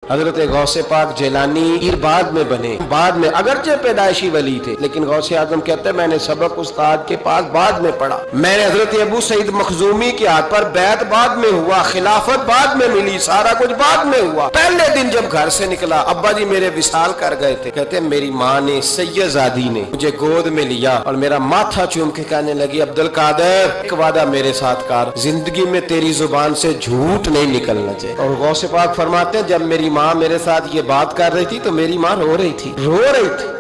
حضرت غوث پاک جیلانی پیر بعد میں بنے، بعد میں اگرچہ پیدائشی ولی تھے لیکن غوث اعظم کہتے ہیں میں نے سبق استاد کے پاس بعد میں پڑھا، میں نے حضرت ابو سعید مخزومی کے ہاتھ پر بیعت بعد میں ہوا، خلافت بعد میں ملی، سارا کچھ بعد میں ہوا۔ پہلے دن جب گھر سے نکلا ابا جی میرے وصال کر گئے تھے، کہتے ہیں میری ماں نے سید زادی نے مجھے گود میں لیا اور میرا ماتھا چوم کے کہنے لگی عبد القادر ایک وعدہ میرے ساتھ کر، زندگی میں تیری زبان سے جھوٹ نہیں نکلنا چاہیے۔ اور غوث پاک فرماتے ہیں جب میری ماں میرے ساتھ یہ بات کر رہی تھی تو میری ماں رو رہی تھی،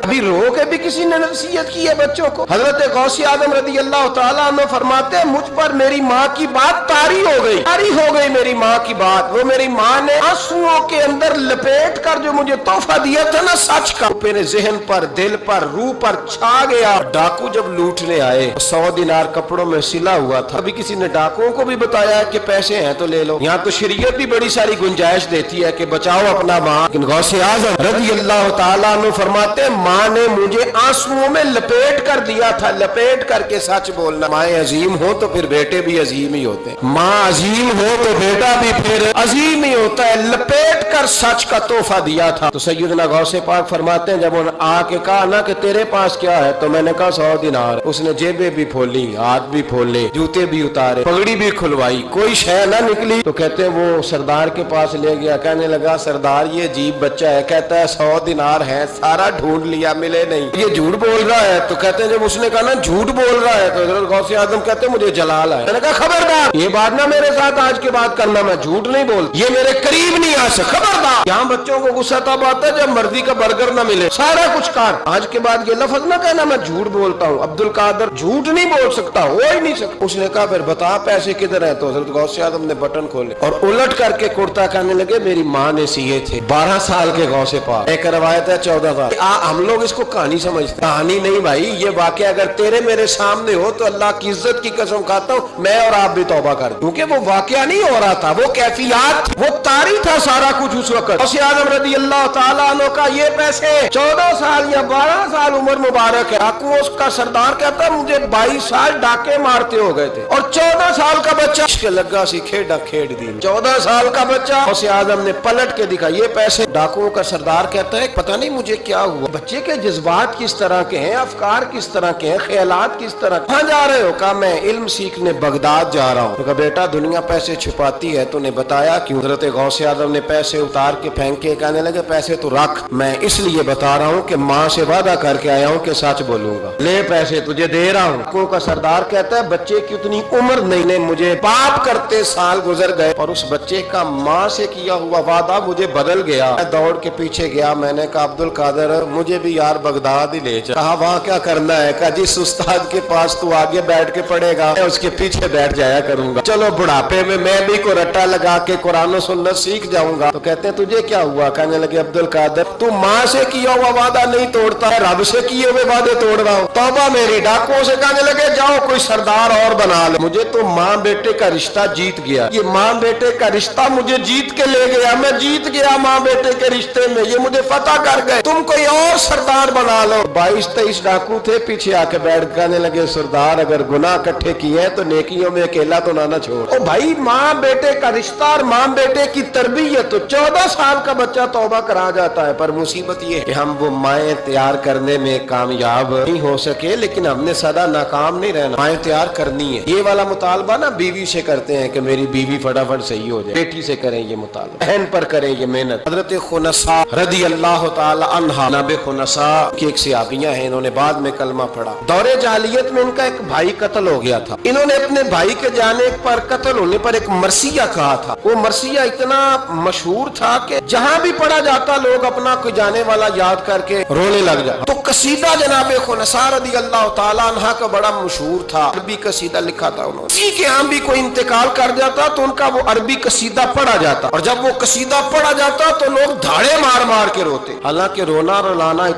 ابھی رو کے بھی کسی نے نصیحت کی ہے بچوں کو۔ حضرت غوث اعظم رضی اللہ تعالیٰ عنہ فرماتے ہیں مجھ پر میری ماں کی بات طاری ہو گئی میری ماں کی بات، وہ میری ماں نے آنسوؤں کے اندر لپیٹ کر جو مجھے تحفہ دیا تھا نا سچ کا، میرے ذہن پر، دل پر، روح پر چھا گیا۔ ڈاکو جب لوٹنے آئے 100 دینار کپڑوں میں سلا ہوا تھا، ابھی کسی نے ڈاکوؤں کو بھی بتایا کہ پیسے ہیں تو لے لو، یہاں تو شریعت بھی بڑی ساری گنجائش دیتی ہے کہ بچاؤ اپنا ماں، لیکن غوث اعظم رضی اللہ تعالیٰ عنہ فرماتے ہیں ماں نے مجھے آنسوؤں میں لپیٹ کر دیا تھا، لپیٹ کر کے سچ بولنا۔ مائیں عظیم ہو تو پھر بیٹے بھی عظیم ہی ہوتے ہیں، ماں عظیم ہو تو بیٹا بھی پھر عظیم ہی ہوتا ہے، لپیٹ کر سچ کا تحفہ دیا تھا۔ تو سیدنا غوث پاک فرماتے ہیں جب انہوں نے آ کے کہا نا کہ تیرے پاس کیا ہے تو میں نے کہا 100 دینار، اس نے جیبیں بھی کھولی، ہاتھ بھی کھولے، جوتے بھی اتارے، پگڑی بھی کھلوائی، کوئی شے نہ نکلی۔ تو کہتے ہیں وہ سردار کے پاس لے گیا، کہنے لگا سردار یہ عجیب بچہ ہے، کہتا ہے 100 دینار ہے، سارا ڈھونڈ لیا ملے نہیں، یہ جھوٹ بول رہا ہے۔ تو کہتے ہیں جب اس نے کہا نا جھوٹ بول رہا ہے تو حضرت غوث اعظم کہتے ہیں مجھے جلال آیا، میں نے کہا خبردار یہ بات نہ میرے ساتھ آج کے بعد کرنا، میں جھوٹ نہیں بول، یہ میرے قریب نہیں آ سکتا، خبردار۔ یہاں بچوں کو غصہ تب آتا ہے جب مرضی کا برگر نہ ملے، سارا کچھ کر، آج کے بعد یہ لفظ نہ کہنا میں جھوٹ بولتا ہوں، عبد القادر جھوٹ نہیں بول سکتا، ہو ہی نہیں سکتا۔ اس نے کہا پھر بتا پیسے کدھر ہیں، تو حضرت غوث اعظم نے بٹن کھولے اور الٹ کر کے کرتا کہنے لگے میری ماں نے سیے تھے، 12 سال کے غوث پاک، ایک روایت ہے 14 سال۔ ہم لوگ اس کو کہانی سمجھتے، کہانی نہیں بھائی، یہ واقعہ اگر تیرے میرے سامنے ہو تو اللہ کی عزت کی قسم کھاتا ہوں میں اور آپ بھی توبہ کر دیں، کیونکہ وہ واقعہ نہیں ہو رہا تھا، وہ کیفیات، وہ طاری تھا سارا کچھ اس وقت۔ غوث اعظم رضی اللہ تعالیٰ عنہ کا یہ پیسے 14 سال یا 12 سال عمر مبارک ہے، ڈاکو اس کا سردار کہتا ہے مجھے 22 سال ڈاکے مارتے ہو گئے تھے اور 14 سال کا بچہ عشق لگا سی کھیڈا کھیڈ دی، 14 سال کا بچہ۔ غوث اعظم نے پلٹ کے دکھا یہ پیسے، ڈاکوؤں کا سردار کہتا ہے پتہ نہیں مجھے کیا ہوا، بچے کے جذبات کس طرح کے ہیں، افکار کس طرح کے ہیں، خیالات کس طرح، کہاں جا رہے ہو؟ کہا میں علم سیکھنے بغداد جا رہا ہوں۔ تو کہا بیٹا دنیا پیسے چھپاتی ہے، تو نے بتایا کیوں؟ حضرت غوث اعظم نے پیسے اتار کے پھینک کے کہنے لگے پیسے تو رکھ، میں اس لیے بتا رہا ہوں کہ ماں سے وعدہ کر کے آیا ہوں کہ سچ بولوں گا، لے پیسے تجھے دے رہا ہوں۔ کو کا سردار کہتا ہے بچے کی اتنی عمر نہیں، مجھے پاپ کرتے سال گزر گئے اور اس بچے کا ماں سے کیا ہوا وعدہ مجھے بدل گیا۔ میں دوڑ کے پیچھے گیا، میں نے کہا عبد القادر مجھے بھی یار بغداد ہی لے جا۔ کہا وہاں کیا کرنا ہے؟ کہا جس استاد کے پاس تو آگے بیٹھ کے پڑھے گا میں اس کے پیچھے بیٹھ جایا کروں گا، چلو بڑھاپے میں بھی کو رٹا لگا کے قرآن و سنت سیکھ جاؤں گا۔ تو کہتے ہیں تجھے کیا ہوا؟ کہنے لگے عبد القادر تو ماں سے کیا ہوا وعدہ نہیں توڑتا ہے، رب سے کیے ہوئے وعدے توڑ رہا ہوں، توبہ میری۔ ڈاکوؤں سے کہنے لگے جاؤ کوئی سردار اور بنا لو، مجھے تو ماں بیٹے کا رشتہ جیت گیا، یہ ماں بیٹے کا رشتہ مجھے جیت کے لے گیا، میں جیت گیا ماں بیٹے کے رشتے میں، یہ مجھے فتح کر گئے، تم کوئی اور سردار بنا لو۔ 22-23 ڈاکو تھے، پیچھے آ کے بیٹھ کہنے لگے سردار اگر گناہ اکٹھے کیے ہیں تو نیکیوں میں اکیلا تو نہ چھوڑ۔ او بھائی ماں بیٹے کا رشتہ اور ماں بیٹے کی تربیت، تو 14 سال کا بچہ توبہ کرا جاتا ہے، پر مصیبت یہ ہے کہ ہم وہ مائیں تیار کرنے میں کامیاب نہیں ہو سکے، لیکن ہم نے سدا ناکام نہیں رہنا، مائیں تیار کرنی ہے۔ یہ والا مطالبہ نا بیوی سے کرتے ہیں کہ میری بیوی فٹافٹ صحیح ہو جائے، بیٹی سے کریں یہ مطالبہ، بہن پر کریں یہ محنت۔ حضرت خنساء رضی اللہ تعالی عنہا، نبی خنساء کی ایک صحابیہ ہیں، انہوں نے بعد میں کلمہ پڑھا۔ دور جاہلیت میں ان کا ایک بھائی قتل ہو گیا تھا، انہوں نے اپنے بھائی کے جانے پر، قتل ہونے پر ایک مرثیہ کہا تھا۔ وہ مرثیہ اتنا مشہور تھا کہ جہاں بھی پڑھا جاتا لوگ اپنا کوئی جانے والا یاد کر کے رونے لگ جاتے۔ تو قصیدہ جناب خنساء رضی اللہ تعالی عنہ کا بڑا مشہور تھا، عربی قصیدہ لکھا تھا انہوں نے، کسی کے ہاں بھی کوئی انتقال کر جاتا تو ان کا وہ عربی قصیدہ پڑھا جاتا، اور جب وہ قصیدہ پڑھا جاتا تو لوگ دھاڑے مار مار کے روتے۔ حالانکہ رونا رلانا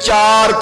4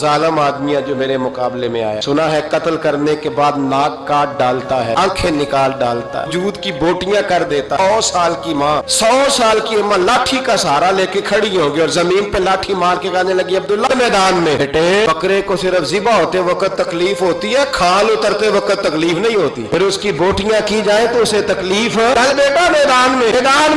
ظالم آدمی ہے جو میرے مقابلے میں آیا، سنا ہے قتل کرنے کے بعد ناک کاٹ ڈالتا ہے، آنکھیں نکال ڈالتا ہے، وجود کی بوٹیاں کر دیتا۔ 100 سال کی ماں، 100 سال کی اماں لاٹھی کا سہارا لے کے کھڑی ہوگی اور زمین پہ لاٹھی مار کے کہنے لگی عبداللہ میدان میں۔ بیٹے بکرے کو صرف ذبح ہوتے وقت تکلیف ہوتی ہے، کھال اترتے وقت تکلیف نہیں ہوتی، پھر اس کی بوٹیاں کی جائیں تو اسے تکلیف ہے۔ چل بیٹا میدان میں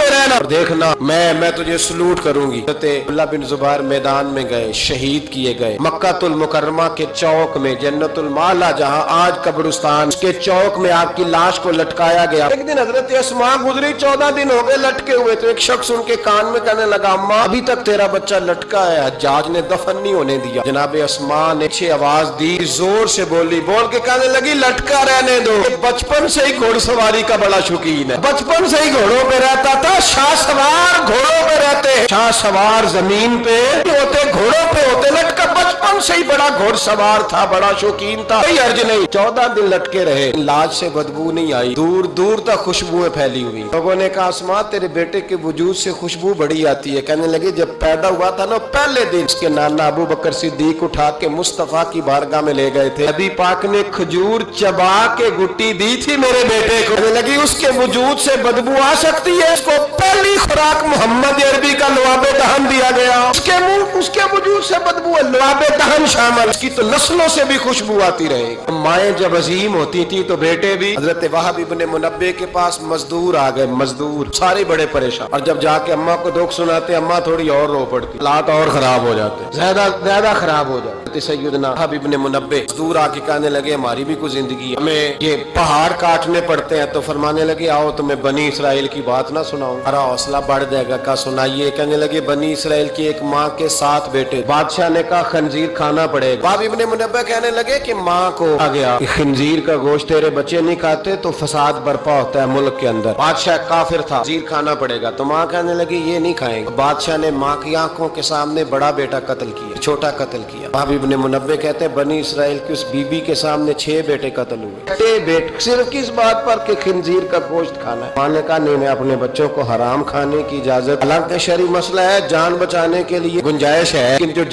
رہنا اور دیکھنا میں تجھے سلوٹ کروں گی۔ عبداللہ بن زبیر میدان میں گئے، شہید کیے گئے۔ مکہ المکرمہ کے چوک میں جنت المعلا جہاں آج قبرستان، اس کے چوک میں آپ کی لاش کو لٹکایا گیا۔ ایک دن حضرت اسماء گزری، 14 دن ہو گئے لٹکے ہوئے، تو ایک شخص ان کے کان میں کہنے لگا اماں ابھی تک تیرا بچہ لٹکا ہے، حجاج نے دفن نہیں ہونے دیا۔ جناب اسماء نے اچھی آواز دی، زور سے بولی، بول کے کہنے لگی لٹکا رہنے دو، بچپن سے ہی گھوڑ سواری کا بڑا شوقین ہے، بچپن سے ہی گھوڑوں پہ رہتا تھا، شاہ سوار گھوڑوں پہ رہتے، شاہ سوار زمین پہ ہوتے، گھوڑوں پہ ہوتے، لٹکا بچپن سے ہی بڑا گھوڑ سوار تھا، بڑا شوقین تھا، کوئی حرج نہیں۔ 14 دن لٹکے رہے، لاش سے بدبو نہیں آئی، دور دور تک خوشبوئیں پھیلی ہوئی۔ لوگوں نے کہا اسماء تیرے بیٹے کے وجود سے خوشبو بڑی آتی ہے۔ کہنے لگے جب پیدا ہوا تھا نا پہلے دن اس کے نانا ابو بکر صدیق اٹھا کے مصطفیٰ کی بارگاہ میں لے گئے تھے، نبی پاک نے کھجور چبا کے گٹی دی تھی میرے بیٹے کو، کہنے لگی اس کے وجود سے بدبو آ سکتی ہے، اس کو پہلی خوراک محمد عربی کا لعاب دہن دیا گیا، اس کے وجود سے بدبو ہے، لعاب دہن شامل، اس کی تو نسلوں سے بھی خوشبو آتی رہے گی۔ مائیں جب عظیم ہوتی تھی تو بیٹے بھی۔ حضرت وہب ابن منبع کے پاس مزدور آ گئے، مزدور سارے بڑے پریشان، اور جب جا کے اماں کو دکھ سناتے اماں تھوڑی اور رو پڑتی، حالات اور خراب ہو جاتے، زیادہ خراب ہو جاتے۔ سیدنا وہب ابن منبع مزدور آ کے کہنے لگے ہماری بھی کوئی زندگی ہے، ہمیں یہ پہاڑ کاٹنے پڑتے ہیں، تو فرمانے لگے آؤ تمہیں بنی اسرائیل کی بات نہ سناؤں، ہمارا حوصلہ بڑھ جائے گا۔ کہا سنائیے۔ کہنے لگے بنی اسرائیل کی ایک ماں کے 7 بیٹے، بادشاہ نے کہا خنزیر کھانا پڑے گا۔ وہب ابن منبع کہنے لگے کہ ماں کو آ گیا کہ خنزیر کا گوشت تیرے بچے نہیں کھاتے تو فساد برپا ہوتا ہے ملک کے اندر، بادشاہ کافر تھا، خنزیر کھانا پڑے گا۔ تو ماں کہنے لگی یہ نہیں کھائیں گے۔ بادشاہ نے ماں کی آنکھوں کے سامنے بڑا بیٹا قتل کیا، چھوٹا قتل کیا۔ وہب ابن منبع کہتے ہیں بنی اسرائیل کی اس بی بی کے سامنے 6 بیٹے قتل ہوئے، 6 بیٹے صرف کس بات پر کہ خنزیر کا گوشت کھانا ہے۔ ماں نے کہا نہیں میں اپنے بچوں کو حرام کھانے کی اجازت، حالانکہ شرعی مسئلہ ہے، جان بچانے کے لیے گنجائش ہے، لیکن جو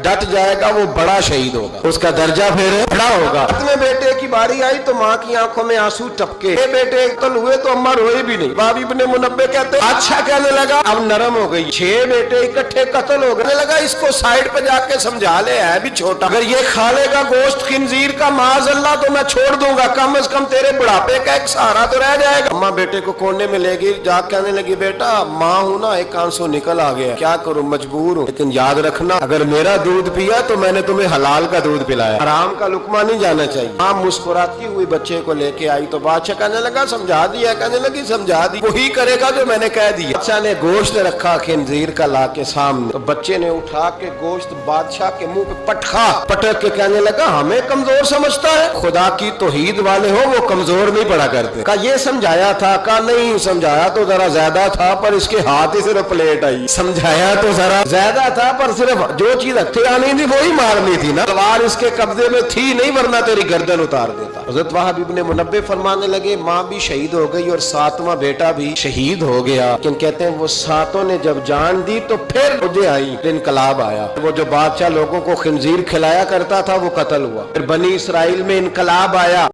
ڈٹ جائے گا وہ بڑا شہید ہوگا، اس کا درجہ پھر بڑا ہوگا۔ اپنے بیٹے کی باری آئی تو ماں کی آنکھوں میں آنسو ٹپکے، 6 بیٹے قتل ہوئے تو اماں روئی بھی نہیں۔ وہب ابن منبع کہتے اچھا، کہنے لگا اب نرم ہو گئی، 6 بیٹے اکٹھے قتل ہو گئے، کہنے لگا اس کو سائڈ پہ جا کے سمجھا لے، ہے بھی چھوٹا، اگر یہ کھا لے گا گوشت خنزیر کا معاذ اللہ تو میں چھوڑ دوں گا، کم از کم تیرے بڑھاپے کا ایک سہارا تو رہ جائے گا۔ اماں بیٹے کو کونے میں لے گئی، جا کہنے لگی بیٹا ماں ہوں نا، ایک آنسو نکل آ گیا، کیا کروں مجبور ہوں، لیکن یاد رکھنا اگر میرا دودھ پیا تو میں نے تمہیں حلال کا دودھ پلایا، حرام کا لقمہ نہیں جانا چاہیے۔ ماں مسکراتی ہوئی بچے کو لے کے آئی تو بادشاہ کہنے لگا سمجھا دیا، کہنے لگی سمجھا دی، وہی کرے گا جو میں نے کہہ دیا۔ بادشاہ نے گوشت رکھا خنزیر کا لا کے سامنے، تو بچے نے اٹھا کے گوشت بادشاہ کے منہ پہ پٹک کے کہنے لگا ہمیں کمزور سمجھتا ہے، خدا کی توحید والے ہو وہ کمزور نہیں پڑا کرتے۔ کہا یہ سمجھایا تھا، کہا نہیں سمجھایا تو ذرا زیادہ تھا پر اس کے ہاتھ ہی صرف پلیٹ آئی، سمجھایا تو ذرا زیادہ تھا پر صرف جو چیز ہتھے آنی تھی وہی مارنی تھی نا، تلوار اس کے قبضے میں تھی نہیں ورنہ تیری گردن اتار دیتا۔ حضرت وہب ابن منبع فرمانے لگے ماں بھی شہید ہو گئی اور 7واں بیٹا بھی شہید ہو گیا، لیکن کہتے ہیں وہ 7 نے جب جان دی تو پھر مجھے آئی، انقلاب آیا، وہ جو بادشاہ لوگوں کو خنزیر کھلایا کرتا تھا وہ قتل ہوا، پھر بنی اسرائیل میں انقلاب آیا۔